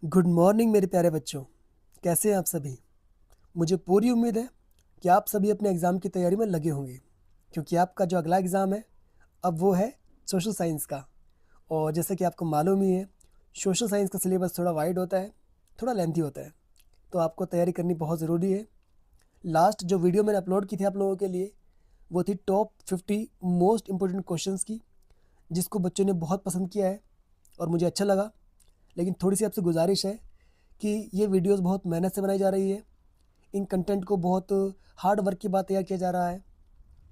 Good morning मेरे प्यारे बच्चों। कैसे हैं आप सभी? मुझे पूरी उम्मीद है कि आप सभी अपने एग्ज़ाम की तैयारी में लगे होंगे, क्योंकि आपका जो अगला एग्ज़ाम है अब वो है सोशल साइंस का। और जैसा कि आपको मालूम ही है, सोशल साइंस का सिलेबस थोड़ा वाइड होता है, थोड़ा लेंथी होता है, तो आपको तैयारी करनी बहुत ज़रूरी है। लास्ट जो वीडियो मैंने अपलोड की थी आप लोगों के लिए, वो थी टॉप 50 मोस्ट इम्पोर्टेंट क्वेश्चंस की, जिसको बच्चों ने बहुत पसंद किया है और मुझे अच्छा लगा। लेकिन थोड़ी सी आपसे गुजारिश है कि ये वीडियोस बहुत मेहनत से बनाई जा रही है, इन कंटेंट को बहुत हार्ड वर्क के बाद तैयार किया जा रहा है।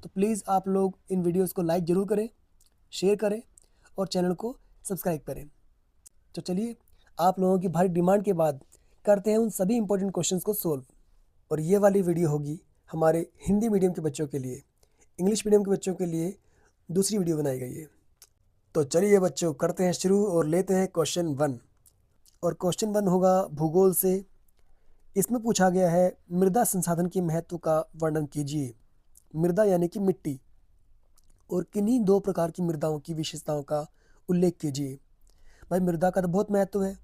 तो प्लीज़ आप लोग इन वीडियोस को लाइक ज़रूर करें, शेयर करें और चैनल को सब्सक्राइब करें। तो चलिए, आप लोगों की भारी डिमांड के बाद करते हैं उन सभी इंपॉर्टेंट क्वेश्चंस को सोल्व। और ये वाली वीडियो होगी हमारे हिंदी मीडियम के बच्चों के लिए। इंग्लिश मीडियम के बच्चों के लिए दूसरी वीडियो बनाई गई है। तो चलिए बच्चों, करते हैं शुरू और लेते हैं क्वेश्चन 1। और क्वेश्चन 1 होगा भूगोल से। इसमें पूछा गया है, मृदा संसाधन के महत्व का वर्णन कीजिए। मृदा यानी कि मिट्टी, और किन्हीं दो प्रकार की मृदाओं की विशेषताओं का उल्लेख कीजिए। भाई, मृदा का तो बहुत महत्व है।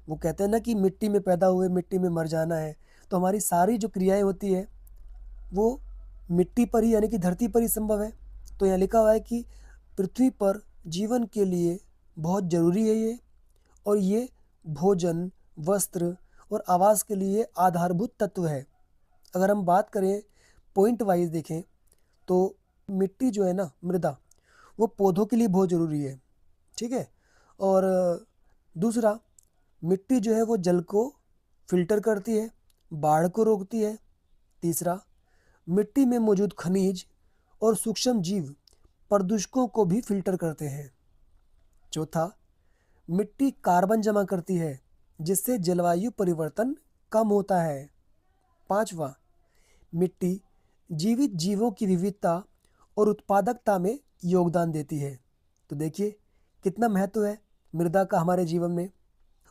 वो कहते हैं ना कि मिट्टी में पैदा हुए मिट्टी में मर जाना है। तो हमारी सारी जो क्रियाएं होती है वो मिट्टी पर ही यानी कि धरती पर ही संभव है। तो यहाँ लिखा हुआ है कि पृथ्वी पर जीवन के लिए बहुत ज़रूरी है ये, और ये भोजन, वस्त्र और आवास के लिए आधारभूत तत्व है। अगर हम बात करें पॉइंट वाइज देखें तो मिट्टी जो है ना, मृदा, वो पौधों के लिए बहुत ज़रूरी है। ठीक है। और दूसरा, मिट्टी जो है वो जल को फिल्टर करती है, बाढ़ को रोकती है। तीसरा, मिट्टी में मौजूद खनिज और सूक्ष्म जीव प्रदूषकों को भी फिल्टर करते हैं। चौथा, मिट्टी कार्बन जमा करती है, जिससे जलवायु परिवर्तन कम होता है। पांचवा, मिट्टी जीवित जीवों की विविधता और उत्पादकता में योगदान देती है। तो देखिए कितना महत्व है मृदा का हमारे जीवन में।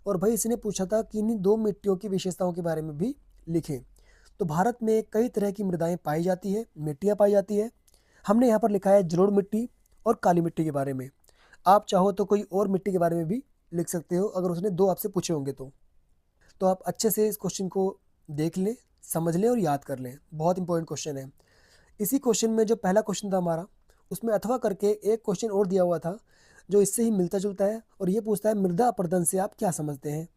और भाई, इसने पूछा था कि इन्हीं दो मिट्टियों की विशेषताओं के बारे में भी लिखें। तो भारत में कई तरह की मृदाएं पाई जाती है, मिट्टियाँ पाई जाती है। हमने यहाँ पर लिखा है जलोढ़ मिट्टी और काली मिट्टी के बारे में। आप चाहो तो कोई और मिट्टी के बारे में भी लिख सकते हो, अगर उसने दो आपसे पूछे होंगे तो। आप अच्छे से इस क्वेश्चन को देख लें, समझ लें और याद कर लें। बहुत इंपॉर्टेंट क्वेश्चन है। इसी क्वेश्चन में जो पहला क्वेश्चन था हमारा, उसमें अथवा करके एक क्वेश्चन और दिया हुआ था जो इससे ही मिलता जुलता है, और ये पूछता है मृदा अपरदन से आप क्या समझते हैं।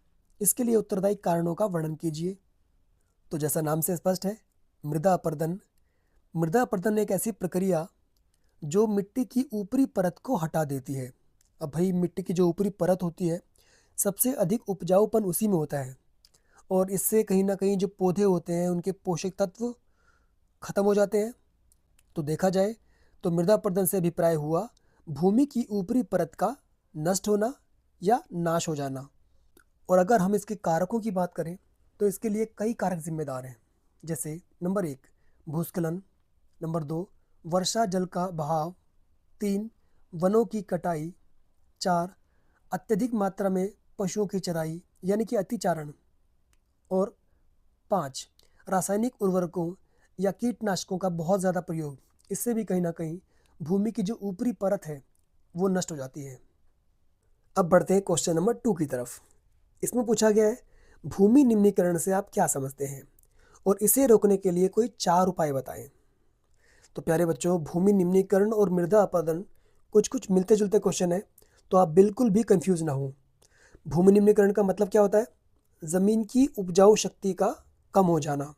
इसके लिए उत्तरदायी कारणों का वर्णन कीजिए। तो जैसा नाम से स्पष्ट है, मृदा अपरदन। मृदा अपरदन एक ऐसी प्रक्रिया जो मिट्टी की ऊपरी परत को हटा देती है। अब भाई, मिट्टी की जो ऊपरी परत होती है, सबसे अधिक उपजाऊपन उसी में होता है, और इससे कहीं ना कहीं जो पौधे होते हैं उनके पोषक तत्व खत्म हो जाते हैं। तो देखा जाए तो मृदा अपरदन से अभिप्राय हुआ भूमि की ऊपरी परत का नष्ट होना या नाश हो जाना। और अगर हम इसके कारकों की बात करें तो इसके लिए कई कारक जिम्मेदार हैं। जैसे नंबर 1, भूस्खलन। नंबर 2, वर्षा जल का बहाव। 3, वनों की कटाई। 4, अत्यधिक मात्रा में पशुओं की चराई यानी कि अतिचारण। और 5, रासायनिक उर्वरकों या कीटनाशकों का बहुत ज़्यादा प्रयोग। इससे भी कहीं ना कहीं भूमि की जो ऊपरी परत है वो नष्ट हो जाती है। अब बढ़ते हैं क्वेश्चन नंबर 2 की तरफ। इसमें पूछा गया है, भूमि निम्नीकरण से आप क्या समझते हैं और इसे रोकने के लिए कोई 4 उपाय बताएं। तो प्यारे बच्चों, भूमि निम्नीकरण और मृदा अपरदन कुछ कुछ मिलते जुलते क्वेश्चन है, तो आप बिल्कुल भी कंफ्यूज ना हो। भूमि निम्नीकरण का मतलब क्या होता है? ज़मीन की उपजाऊ शक्ति का कम हो जाना।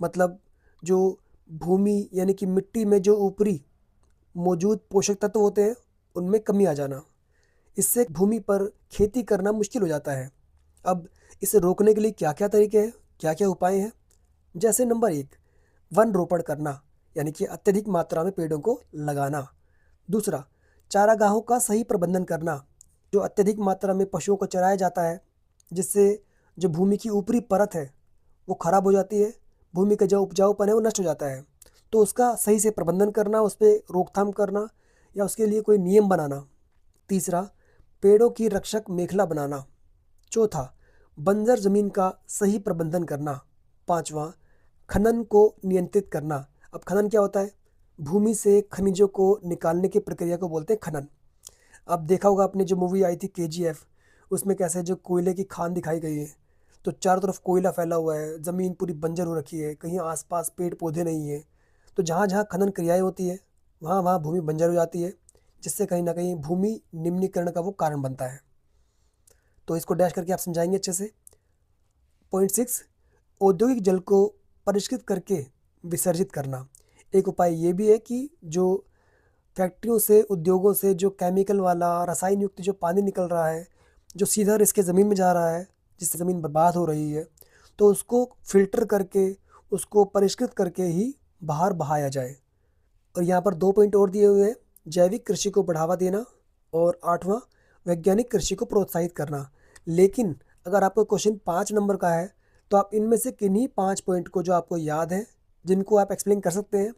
मतलब जो भूमि यानी कि मिट्टी में जो ऊपरी मौजूद पोषक तत्व होते हैं उनमें कमी आ जाना। इससे भूमि पर खेती करना मुश्किल हो जाता है। अब इसे रोकने के लिए क्या क्या तरीके हैं, क्या क्या उपाय हैं? जैसे नंबर 1, वन रोपण करना, यानी कि अत्यधिक मात्रा में पेड़ों को लगाना। दूसरा, चारागाहों का सही प्रबंधन करना। जो अत्यधिक मात्रा में पशुओं को चराया जाता है, जिससे जो भूमि की ऊपरी परत है वो खराब हो जाती है, भूमि का जो उपजाऊपन है वो नष्ट हो जाता है। तो उसका सही से प्रबंधन करना, उस पर रोकथाम करना या उसके लिए कोई नियम बनाना। तीसरा, पेड़ों की रक्षक मेखला बनाना। चौथा, बंजर जमीन का सही प्रबंधन करना। पांचवा, खनन को नियंत्रित करना। अब खनन क्या होता है? भूमि से खनिजों को निकालने की प्रक्रिया को बोलते हैं खनन। अब देखा होगा आपने जो मूवी आई थी KGF, उसमें कैसे जो कोयले की खान दिखाई गई है, तो चारों तरफ कोयला फैला हुआ है, ज़मीन पूरी बंजर हो रखी है, कहीं आसपास पेड़ पौधे नहीं है। तो जहाँ जहाँ खनन क्रियाएँ होती है, वहाँ वहाँ भूमि बंजर हो जाती है, जिससे कहीं न कहीं भूमि निम्नीकरण का वो कारण बनता है। तो इसको डैश करके आप समझाएँगे अच्छे से। पॉइंट 6, औद्योगिक जल को परिष्कृत करके विसर्जित करना। एक उपाय ये भी है कि जो फैक्ट्रियों से, उद्योगों से जो केमिकल वाला रसायन युक्त जो पानी निकल रहा है, जो सीधा इसके ज़मीन में जा रहा है, जिससे ज़मीन बर्बाद हो रही है, तो उसको फ़िल्टर करके, उसको परिष्कृत करके ही बाहर बहाया जाए। और यहाँ पर 2 पॉइंट और दिए हुए हैं, जैविक कृषि को बढ़ावा देना और 8वां वैज्ञानिक कृषि को प्रोत्साहित करना। लेकिन अगर आपका क्वेश्चन 5 नंबर का है, तो आप इनमें से किन्हीं 5 पॉइंट को जो आपको याद है, जिनको आप एक्सप्लेन कर सकते हैं,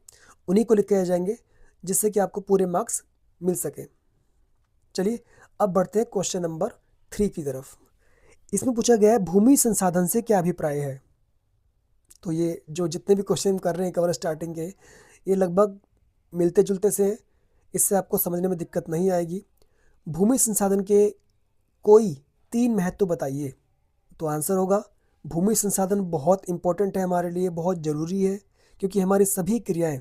उन्हीं को लिख के आ जाएंगे, जिससे कि आपको पूरे मार्क्स मिल सके। चलिए अब बढ़ते हैं क्वेश्चन नंबर 3 की तरफ। इसमें पूछा गया है भूमि संसाधन से क्या अभिप्राय है। तो ये जो जितने भी क्वेश्चन कर रहे हैं कवर स्टार्टिंग के, ये लगभग मिलते जुलते से हैं, इससे आपको समझने में दिक्कत नहीं आएगी। भूमि संसाधन के कोई 3 महत्व बताइए। तो आंसर होगा भूमि संसाधन बहुत इंपॉर्टेंट है हमारे लिए, बहुत ज़रूरी है, क्योंकि हमारी सभी क्रियाएं,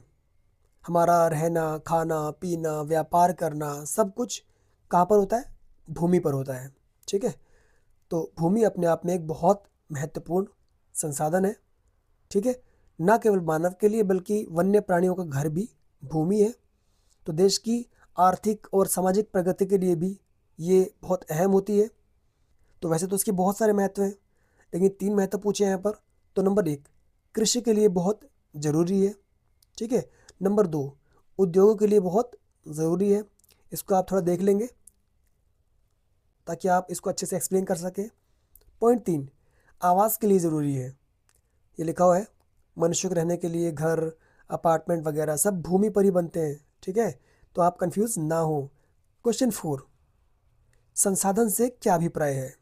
हमारा रहना, खाना, पीना, व्यापार करना, सब कुछ कहाँ पर होता है? भूमि पर होता है। ठीक है, तो भूमि अपने आप में एक बहुत महत्वपूर्ण संसाधन है। ठीक है, ना केवल मानव के लिए बल्कि वन्य प्राणियों का घर भी भूमि है। तो देश की आर्थिक और सामाजिक प्रगति के लिए भी ये बहुत अहम होती है। तो वैसे तो इसके बहुत सारे महत्व हैं, लेकिन 3 महत्व पूछे हैं यहाँ पर। तो नंबर 1, कृषि के लिए बहुत ज़रूरी है। ठीक है, नंबर 2, उद्योगों के लिए बहुत ज़रूरी है। इसको आप थोड़ा देख लेंगे ताकि आप इसको अच्छे से एक्सप्लेन कर सकें। पॉइंट 3, आवास के लिए ज़रूरी है। ये लिखा हुआ है, मनुष्य के रहने के लिए घर, अपार्टमेंट वगैरह सब भूमि पर ही बनते हैं। ठीक है, तो आप कंफ्यूज ना हो। क्वेश्चन 4, संसाधन से क्या अभिप्राय है?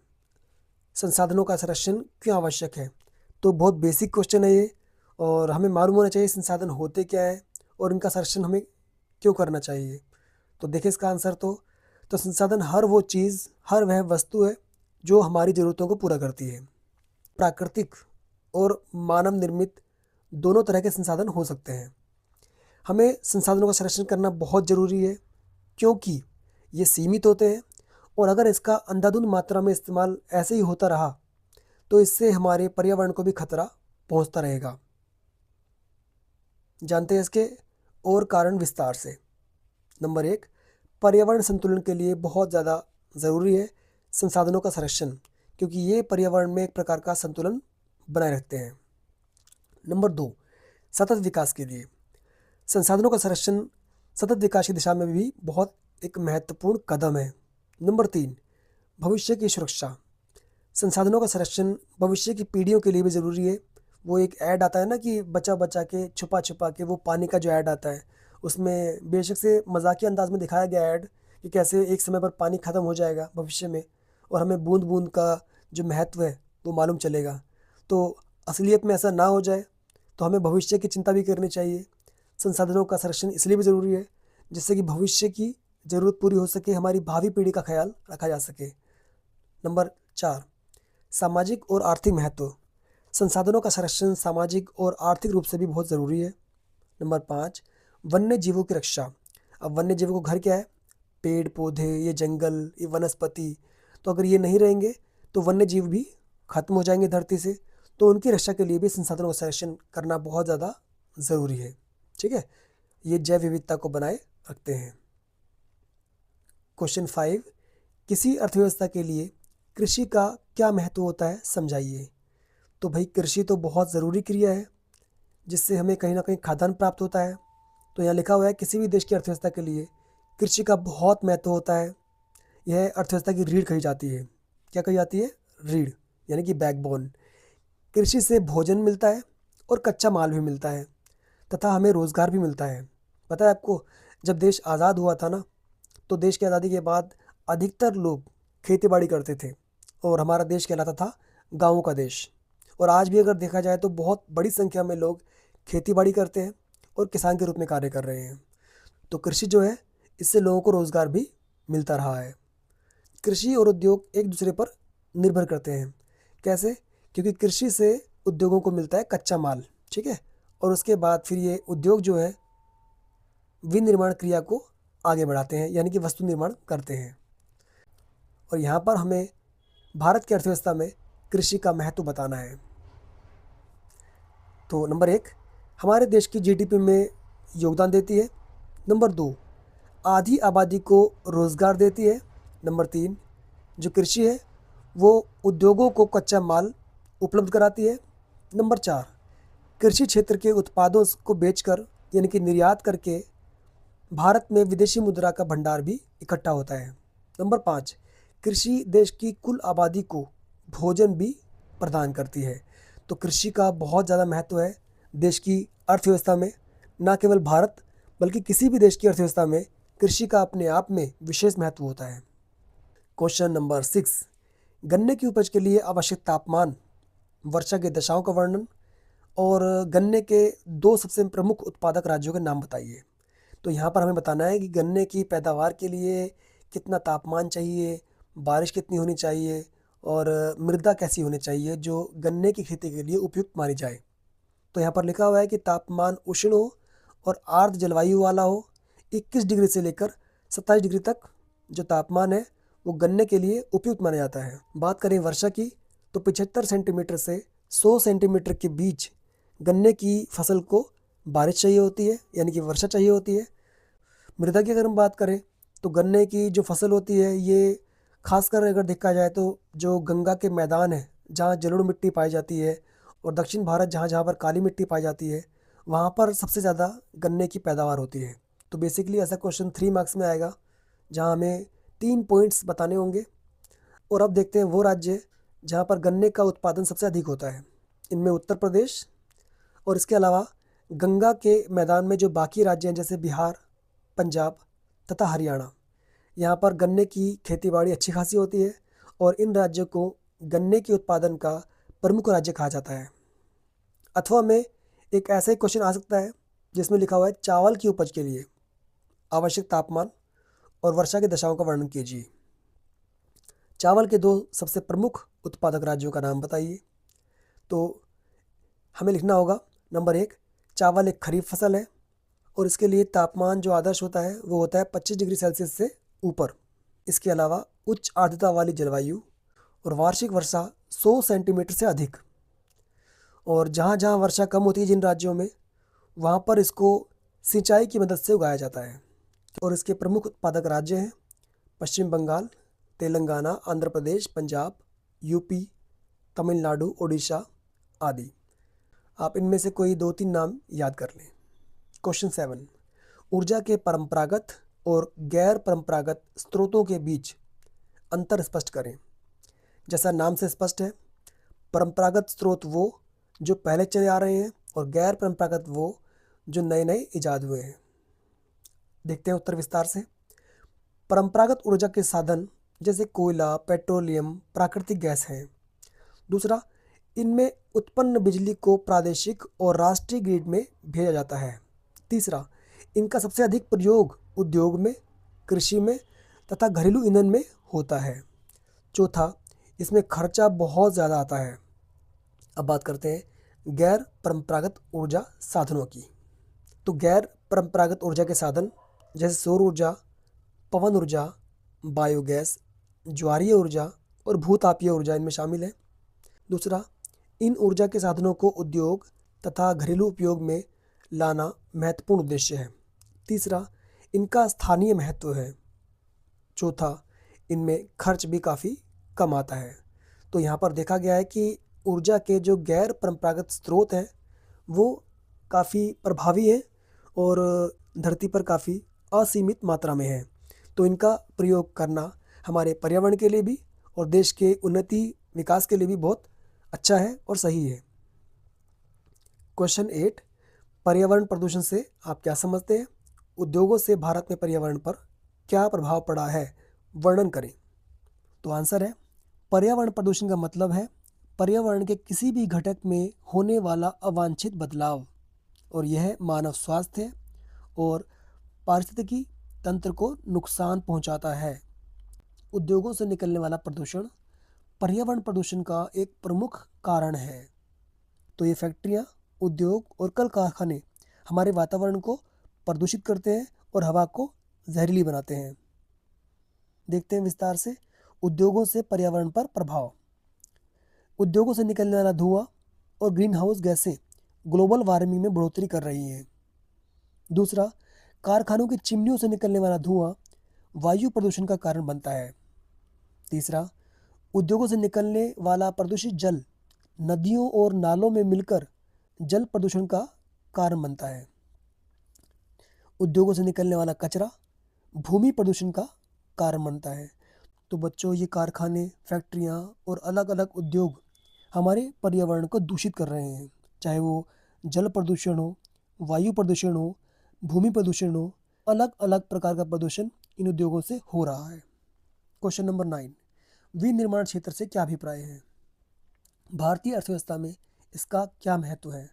संसाधनों का संरक्षण क्यों आवश्यक है? तो बहुत बेसिक क्वेश्चन है ये, और हमें मालूम होना चाहिए संसाधन होते क्या है और इनका संरक्षण हमें क्यों करना चाहिए। तो देखिए इसका आंसर। तो संसाधन हर वो चीज़, हर वह वस्तु है जो हमारी ज़रूरतों को पूरा करती है। प्राकृतिक और मानव निर्मित दोनों तरह के संसाधन हो सकते हैं। हमें संसाधनों का संरक्षण करना बहुत ज़रूरी है, क्योंकि ये सीमित होते हैं, और अगर इसका अंधाधुंध मात्रा में इस्तेमाल ऐसे ही होता रहा तो इससे हमारे पर्यावरण को भी खतरा पहुंचता रहेगा। जानते हैं इसके और कारण विस्तार से। नंबर 1, पर्यावरण संतुलन के लिए बहुत ज़्यादा ज़रूरी है संसाधनों का संरक्षण, क्योंकि ये पर्यावरण में एक प्रकार का संतुलन बनाए रखते हैं। नंबर 2, सतत विकास के लिए संसाधनों का संरक्षण सतत विकास की दिशा में भी बहुत एक महत्वपूर्ण कदम है। नंबर 3, भविष्य की सुरक्षा। संसाधनों का संरक्षण भविष्य की पीढ़ियों के लिए भी ज़रूरी है। वो एक ऐड आता है ना कि बचा बचा के, छुपा छुपा के, वो पानी का जो ऐड आता है, उसमें बेशक से मजाकिया अंदाज में दिखाया गया ऐड कि कैसे एक समय पर पानी ख़त्म हो जाएगा भविष्य में, और हमें बूंद बूंद का जो महत्व है वो मालूम चलेगा। तो असलियत में ऐसा ना हो जाए, तो हमें भविष्य की चिंता भी करनी चाहिए। संसाधनों का संरक्षण इसलिए भी ज़रूरी है जिससे कि भविष्य की ज़रूरत पूरी हो सके, हमारी भावी पीढ़ी का ख्याल रखा जा सके। नंबर 4, सामाजिक और आर्थिक महत्व। संसाधनों का संरक्षण सामाजिक और आर्थिक रूप से भी बहुत ज़रूरी है। नंबर 5, वन्य जीवों की रक्षा। अब वन्य जीवों को घर क्या है? पेड़ पौधे, ये जंगल, ये वनस्पति। तो अगर ये नहीं रहेंगे तो वन्य जीव भी खत्म हो जाएंगे धरती से। तो उनकी रक्षा के लिए भी संसाधनों का संरक्षण करना बहुत ज़्यादा ज़रूरी है। ठीक है, ये जैव विविधता को बनाए रखते हैं। क्वेश्चन 5, किसी अर्थव्यवस्था के लिए कृषि का क्या महत्व होता है, समझाइए। तो भाई कृषि तो बहुत ज़रूरी क्रिया है, जिससे हमें कहीं ना कहीं खाद्यान्न प्राप्त होता है। तो यहाँ लिखा हुआ है किसी भी देश की अर्थव्यवस्था के लिए कृषि का बहुत महत्व होता है। यह अर्थव्यवस्था की रीढ़ कही जाती है। क्या कही जाती है? रीढ़, यानी कि बैकबोन। कृषि से भोजन मिलता है और कच्चा माल भी मिलता है, तथा हमें रोज़गार भी मिलता है। पता है आपको, जब देश आज़ाद हुआ था ना, तो देश की आज़ादी के बाद अधिकतर लोग खेती बाड़ी करते थे, और हमारा देश कहलाता था गाँवों का देश। और आज भी अगर देखा जाए तो बहुत बड़ी संख्या में लोग खेती बाड़ी करते हैं और किसान के रूप में कार्य कर रहे हैं। तो कृषि जो है, इससे लोगों को रोज़गार भी मिलता रहा है। कृषि और उद्योग एक दूसरे पर निर्भर करते हैं। कैसे? क्योंकि कृषि से उद्योगों को मिलता है कच्चा माल, ठीक है, और उसके बाद फिर ये उद्योग जो है विनिर्माण क्रिया को आगे बढ़ाते हैं, यानी कि वस्तु निर्माण करते हैं। और यहाँ पर हमें भारत की अर्थव्यवस्था में कृषि का महत्व बताना है। तो नंबर 1, हमारे देश की जीडीपी में योगदान देती है। नंबर 2, आधी आबादी को रोज़गार देती है। नंबर 3, जो कृषि है वो उद्योगों को कच्चा माल उपलब्ध कराती है। नंबर 4, कृषि क्षेत्र के उत्पादों को बेचकर यानी कि निर्यात करके भारत में विदेशी मुद्रा का भंडार भी इकट्ठा होता है। नंबर 5, कृषि देश की कुल आबादी को भोजन भी प्रदान करती है। तो कृषि का बहुत ज़्यादा महत्व है देश की अर्थव्यवस्था में। न केवल भारत बल्कि किसी भी देश की अर्थव्यवस्था में कृषि का अपने आप में विशेष महत्व होता है। क्वेश्चन नंबर 6, गन्ने की उपज के लिए आवश्यक तापमान, वर्षा की दशाओं का वर्णन और गन्ने के 2 सबसे प्रमुख उत्पादक राज्यों के नाम बताइए। तो यहाँ पर हमें बताना है कि गन्ने की पैदावार के लिए कितना तापमान चाहिए, बारिश कितनी होनी चाहिए और मृदा कैसी होनी चाहिए जो गन्ने की खेती के लिए उपयुक्त मानी जाए। तो यहाँ पर लिखा हुआ है कि तापमान उष्ण हो और आर्द्र जलवायु वाला हो। 21 डिग्री से लेकर 27 डिग्री तक जो तापमान है वो गन्ने के लिए उपयुक्त माना जाता है। बात करें वर्षा की तो 75 सेंटीमीटर से 100 सेंटीमीटर के बीच गन्ने की फसल को बारिश चाहिए होती है, यानी कि वर्षा चाहिए होती है। मृदा की अगर हम बात करें तो गन्ने की जो फसल होती है ये खासकर अगर देखा जाए तो जो गंगा के मैदान है जहाँ जलोढ़ मिट्टी पाई जाती है और दक्षिण भारत जहाँ जहाँ पर काली मिट्टी पाई जाती है वहाँ पर सबसे ज़्यादा गन्ने की पैदावार होती है। तो बेसिकली ऐसा क्वेश्चन 3 मार्क्स में आएगा जहाँ हमें 3 पॉइंट्स बताने होंगे। और अब देखते हैं वो राज्य जहाँ पर गन्ने का उत्पादन सबसे अधिक होता है। इनमें उत्तर प्रदेश और इसके अलावा गंगा के मैदान में जो बाकी राज्य हैं जैसे बिहार, पंजाब तथा हरियाणा, यहाँ पर गन्ने की खेतीबाड़ी अच्छी खासी होती है और इन राज्यों को गन्ने के उत्पादन का प्रमुख राज्य कहा जाता है। अथवा में एक ऐसा ही क्वेश्चन आ सकता है जिसमें लिखा हुआ है चावल की उपज के लिए आवश्यक तापमान और वर्षा की दशाओं का वर्णन कीजिए। चावल के 2 सबसे प्रमुख उत्पादक राज्यों का नाम बताइए। तो हमें लिखना होगा नंबर 1, चावल एक खरीफ फसल है और इसके लिए तापमान जो आदर्श होता है वो होता है 25 डिग्री सेल्सियस से ऊपर। इसके अलावा उच्च आर्द्रता वाली जलवायु और वार्षिक वर्षा 100 सेंटीमीटर से अधिक। और जहाँ जहाँ वर्षा कम होती है जिन राज्यों में, वहाँ पर इसको सिंचाई की मदद से उगाया जाता है। और इसके प्रमुख उत्पादक राज्य हैं पश्चिम बंगाल, तेलंगाना, आंध्र प्रदेश, पंजाब, यूपी, तमिलनाडु, उड़ीसा आदि। आप इनमें से कोई 2-3 नाम याद कर लें। क्वेश्चन 7, ऊर्जा के परंपरागत और गैर परंपरागत स्रोतों के बीच अंतर स्पष्ट करें। जैसा नाम से स्पष्ट है, परंपरागत स्रोत वो जो पहले चले आ रहे हैं और गैर परंपरागत वो जो नए नए ईजाद हुए हैं। देखते हैं उत्तर विस्तार से। परंपरागत ऊर्जा के साधन जैसे कोयला, पेट्रोलियम, प्राकृतिक गैस हैं। दूसरा, इनमें उत्पन्न बिजली को प्रादेशिक और राष्ट्रीय ग्रिड में भेजा जाता है। तीसरा, इनका सबसे अधिक प्रयोग उद्योग में, कृषि में तथा घरेलू ईंधन में होता है। चौथा, इसमें खर्चा बहुत ज़्यादा आता है। अब बात करते हैं गैर परंपरागत ऊर्जा साधनों की। तो गैर परंपरागत ऊर्जा के साधन जैसे सौर ऊर्जा, पवन ऊर्जा, बायोगैस, ज्वारीय ऊर्जा और भूतापीय ऊर्जा इनमें शामिल है। दूसरा, इन ऊर्जा के साधनों को उद्योग तथा घरेलू उपयोग में लाना महत्वपूर्ण उद्देश्य है। तीसरा, इनका स्थानीय महत्व है। चौथा, इनमें खर्च भी काफ़ी कम आता है। तो यहाँ पर देखा गया है कि ऊर्जा के जो गैर परंपरागत स्रोत हैं वो काफ़ी प्रभावी हैं और धरती पर काफ़ी असीमित मात्रा में है। तो इनका प्रयोग करना हमारे पर्यावरण के लिए भी और देश के उन्नति विकास के लिए भी बहुत अच्छा है और सही है। क्वेश्चन 8, पर्यावरण प्रदूषण से आप क्या समझते हैं? उद्योगों से भारत में पर्यावरण पर क्या प्रभाव पड़ा है, वर्णन करें। तो आंसर है, पर्यावरण प्रदूषण का मतलब है पर्यावरण के किसी भी घटक में होने वाला अवांछित बदलाव और यह मानव स्वास्थ्य और पारिस्थितिकी तंत्र को नुकसान पहुंचाता है। उद्योगों से निकलने वाला प्रदूषण पर्यावरण प्रदूषण का एक प्रमुख कारण है। तो ये फैक्ट्रियाँ, उद्योग और कल कारखाने हमारे वातावरण को प्रदूषित करते हैं और हवा को जहरीली बनाते हैं। देखते हैं विस्तार से उद्योगों से पर्यावरण पर प्रभाव। उद्योगों से निकलने वाला धुआं और ग्रीन हाउस गैसें ग्लोबल वार्मिंग में बढ़ोतरी कर रही हैं। दूसरा, कारखानों की चिमनियों से निकलने वाला धुआं वायु प्रदूषण का कारण बनता है। तीसरा, उद्योगों से निकलने वाला प्रदूषित जल नदियों और नालों में मिलकर जल प्रदूषण का कारण बनता है। उद्योगों से निकलने वाला कचरा भूमि प्रदूषण का कारण बनता है। तो बच्चों, ये कारखाने, फैक्ट्रियाँ और अलग अलग उद्योग हमारे पर्यावरण को दूषित कर रहे हैं, चाहे वो जल प्रदूषण हो, वायु प्रदूषण हो, भूमि प्रदूषण हो। अलग अलग प्रकार का प्रदूषण इन उद्योगों से हो रहा है। क्वेश्चन नंबर 9, विनिर्माण क्षेत्र से क्या अभिप्राय है? भारतीय अर्थव्यवस्था में इसका क्या महत्व है?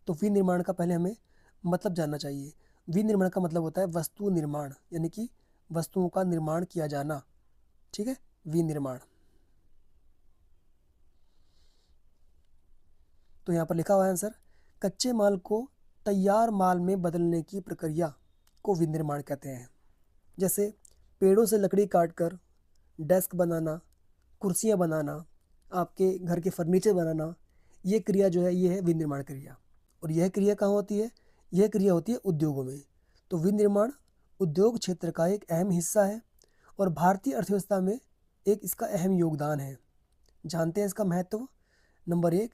तो विनिर्माण का पहले हमें मतलब जानना चाहिए। विनिर्माण का मतलब होता है वस्तु निर्माण, यानी कि वस्तुओं का निर्माण किया जाना। ठीक है, विनिर्माण। तो यहाँ पर लिखा हुआ है आंसर, कच्चे माल को तैयार माल में बदलने की प्रक्रिया को विनिर्माण कहते हैं। जैसे पेड़ों से लकड़ी काटकर डेस्क बनाना, कुर्सियाँ बनाना, आपके घर के फर्नीचर बनाना, ये क्रिया जो है ये है विनिर्माण क्रिया। और यह क्रिया कहाँ होती है? यह क्रिया होती है उद्योगों में। तो विनिर्माण उद्योग क्षेत्र का एक अहम हिस्सा है और भारतीय अर्थव्यवस्था में एक इसका अहम योगदान है। जानते हैं इसका महत्व। नंबर 1,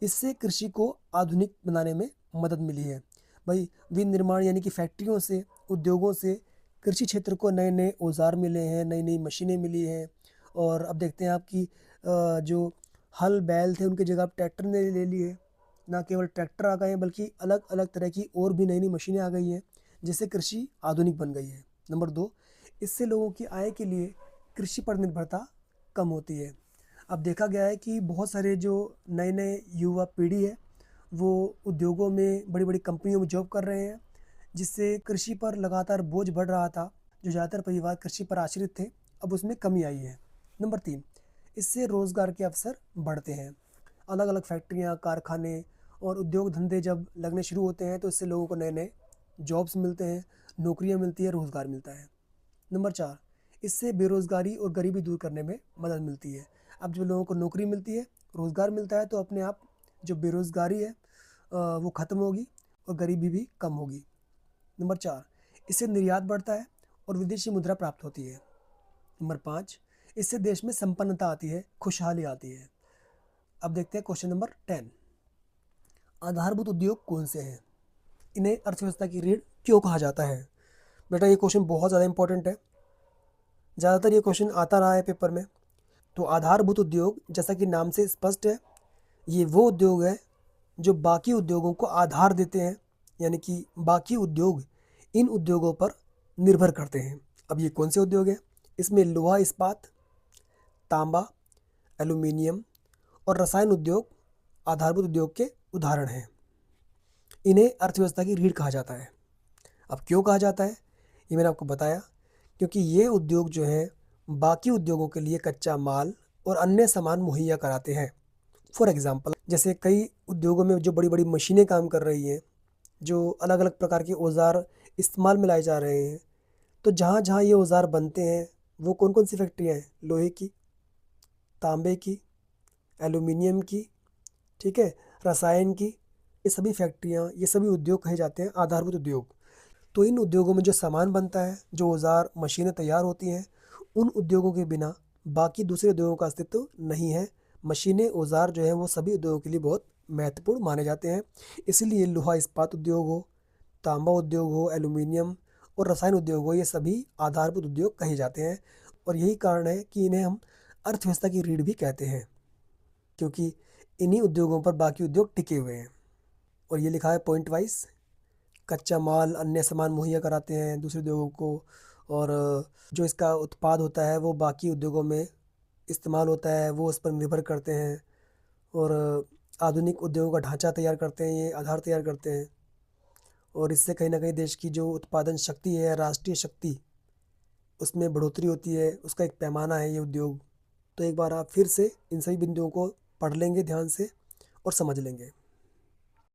इससे कृषि को आधुनिक बनाने में मदद मिली है। भाई, विनिर्माण यानी कि फैक्ट्रियों से, उद्योगों से कृषि क्षेत्र को नए नए औजार मिले हैं, नई नई मशीनें मिली हैं। और अब देखते हैं आपकी जो हल बैल थे उनकी जगह अब ट्रैक्टर ने ले लिए। ना केवल ट्रैक्टर आ गए हैं बल्कि अलग अलग तरह की और भी नई नई मशीनें आ गई हैं, जिससे कृषि आधुनिक बन गई है। नंबर 2, इससे लोगों की आय के लिए कृषि पर निर्भरता कम होती है। अब देखा गया है कि बहुत सारे जो नए नए युवा पीढ़ी है वो उद्योगों में, बड़ी बड़ी कंपनियों में जॉब कर रहे हैं, जिससे कृषि पर लगातार बोझ बढ़ रहा था। जो ज़्यादातर परिवार कृषि पर आश्रित थे, अब उसमें कमी आई है। नंबर 3, इससे रोज़गार के अवसर बढ़ते हैं। अलग अलग फैक्ट्रियाँ, कारखाने और उद्योग धंधे जब लगने शुरू होते हैं तो इससे लोगों को नए नए जॉब्स मिलते हैं, नौकरियाँ मिलती है, रोज़गार मिलता है। नंबर 4, इससे बेरोज़गारी और गरीबी दूर करने में मदद मिलती है। अब जब लोगों को नौकरी मिलती है, रोज़गार मिलता है, तो अपने आप जो बेरोज़गारी है वो ख़त्म होगी और गरीबी भी कम होगी। नंबर 4, इससे निर्यात बढ़ता है और विदेशी मुद्रा प्राप्त होती है। नंबर 5, इससे देश में संपन्नता आती है, खुशहाली आती है। अब देखते हैं क्वेश्चन नंबर 10, आधारभूत उद्योग कौन से हैं? इन्हें अर्थव्यवस्था की रीढ़ क्यों कहा जाता है? बेटा, ये क्वेश्चन बहुत ज़्यादा इंपॉर्टेंट है। ज़्यादातर ये क्वेश्चन आता रहा है पेपर में। तो आधारभूत उद्योग, जैसा कि नाम से स्पष्ट है, ये वो उद्योग है जो बाकी उद्योगों को आधार देते हैं, यानी कि बाकी उद्योग इन उद्योगों पर निर्भर करते हैं। अब ये कौन से उद्योग हैं? इसमें लोहा इस्पात, तांबा, एल्यूमीनियम और रसायन उद्योग आधारभूत उद्योग के उदाहरण हैं। इन्हें अर्थव्यवस्था की रीढ़ कहा जाता है। अब क्यों कहा जाता है, ये मैंने आपको बताया, क्योंकि ये उद्योग जो है बाकी उद्योगों के लिए कच्चा माल और अन्य सामान मुहैया कराते हैं। फॉर एग्ज़ाम्पल, जैसे कई उद्योगों में जो बड़ी बड़ी मशीनें काम कर रही हैं, जो अलग अलग प्रकार के औज़ार इस्तेमाल में लाए जा रहे हैं, तो जहाँ जहाँ ये औज़ार बनते हैं वो कौन कौन सी फैक्ट्रियाँ हैं? लोहे की, तांबे की, एल्यूमिनियम की, ठीक है, रसायन की। ये सभी फैक्ट्रियाँ, ये सभी उद्योग कहे जाते हैं आधारभूत उद्योग। तो इन उद्योगों में जो सामान बनता है, जो औज़ार मशीनें तैयार होती हैं, उन उद्योगों के बिना बाकी दूसरे उद्योगों का अस्तित्व नहीं है। मशीनें, औज़ार जो हैं वो सभी उद्योगों के लिए बहुत महत्वपूर्ण माने जाते हैं। इसलिए लोहा इस्पात उद्योग हो, तांबा उद्योग हो, एल्यूमीनियम और रसायन उद्योग हो, ये सभी आधारभूत उद्योग कहे जाते हैं। और यही कारण है कि इन्हें हम अर्थव्यवस्था की रीढ़ भी कहते हैं, क्योंकि इन्हीं उद्योगों पर बाकी उद्योग टिके हुए हैं। और ये लिखा है पॉइंट वाइज, कच्चा माल, अन्य सामान मुहैया कराते हैं दूसरे उद्योगों को, और जो इसका उत्पाद होता है वो बाकी उद्योगों में इस्तेमाल होता है, वो उस पर निर्भर करते हैं। और आधुनिक उद्योगों का ढांचा तैयार करते हैं, ये आधार तैयार करते हैं। और इससे कहीं ना कहीं देश की जो उत्पादन शक्ति है, राष्ट्रीय शक्ति, उसमें बढ़ोतरी होती है, उसका एक पैमाना है ये उद्योग। तो एक बार आप फिर से इन सभी बिंदुओं को पढ़ लेंगे ध्यान से और समझ लेंगे।